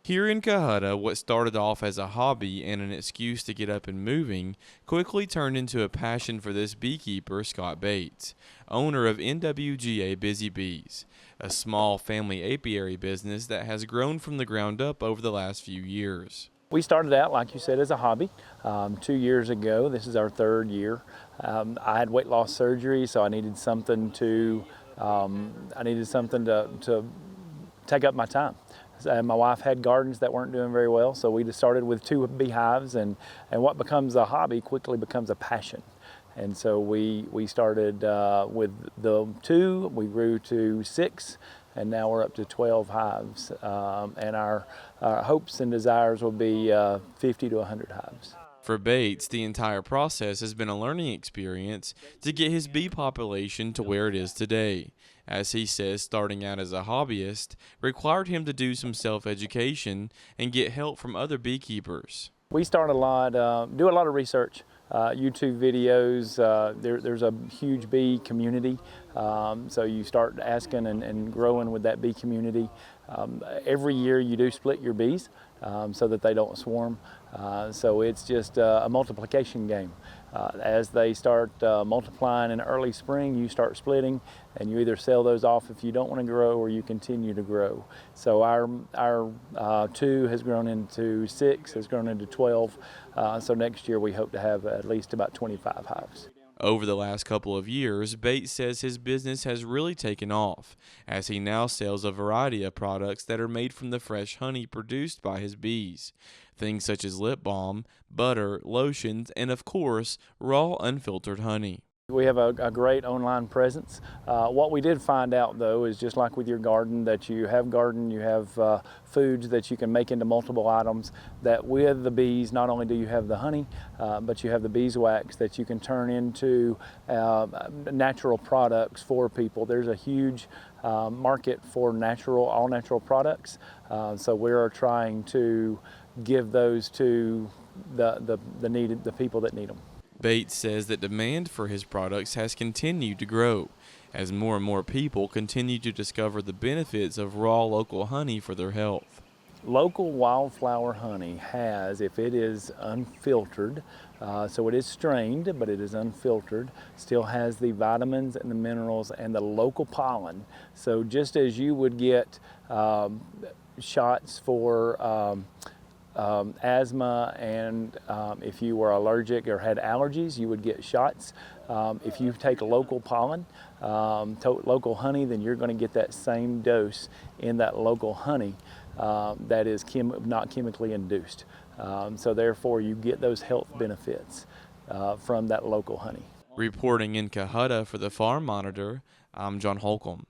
Here in Cohutta, what started off as a hobby and an excuse to get up and moving quickly turned into a passion for this beekeeper, Scott Bates, owner of NWGA Busy Bees, a small family apiary business that has grown from the ground up over the last few years. We started out, like you said, as a hobby 2 years ago. This is our third year. I had weight loss surgery, so I needed something to take up my time. My wife had gardens that weren't doing very well, so we just started with 2 beehives, and what becomes a hobby quickly becomes a passion. And so we started with the 2, we grew to 6, and now we're up to 12 hives. And our hopes and desires will be 50 to 100 hives. For Bates, the entire process has been a learning experience to get his bee population to where it is today. As he says, starting out as a hobbyist required him to do some self-education and get help from other beekeepers. We start do a lot of research, YouTube videos. There's a huge bee community, so you start asking and growing with that bee community. Every year you do split your bees so that they don't swarm. So it's just a multiplication game. As they start multiplying in early spring, you start splitting, and you either sell those off if you don't want to grow, or you continue to grow. So our 2 has grown into 6, has grown into 12. So next year we hope to have at least about 25 hives. Over the last couple of years, Bates says his business has really taken off, as he now sells a variety of products that are made from the fresh honey produced by his bees. Things such as lip balm, butter, lotions, and of course, raw unfiltered honey. We have a great online presence. What we did find out, though, is just like with your garden, that you have foods that you can make into multiple items, that with the bees, not only do you have the honey, but you have the beeswax that you can turn into natural products for people. There's a huge market for all natural products, so we are trying to give those to the people that need them. Bates says that demand for his products has continued to grow as more and more people continue to discover the benefits of raw local honey for their health. Local wildflower honey has, if it is unfiltered, so it is strained, but it is unfiltered, still has the vitamins and the minerals and the local pollen. So just as you would get shots for asthma, and if you were allergic or had allergies, you would get shots. If you take local pollen, local honey, then you're going to get that same dose in that local honey that is not chemically induced. So therefore you get those health benefits from that local honey. Reporting in Cohutta for the Farm Monitor, I'm John Holcomb.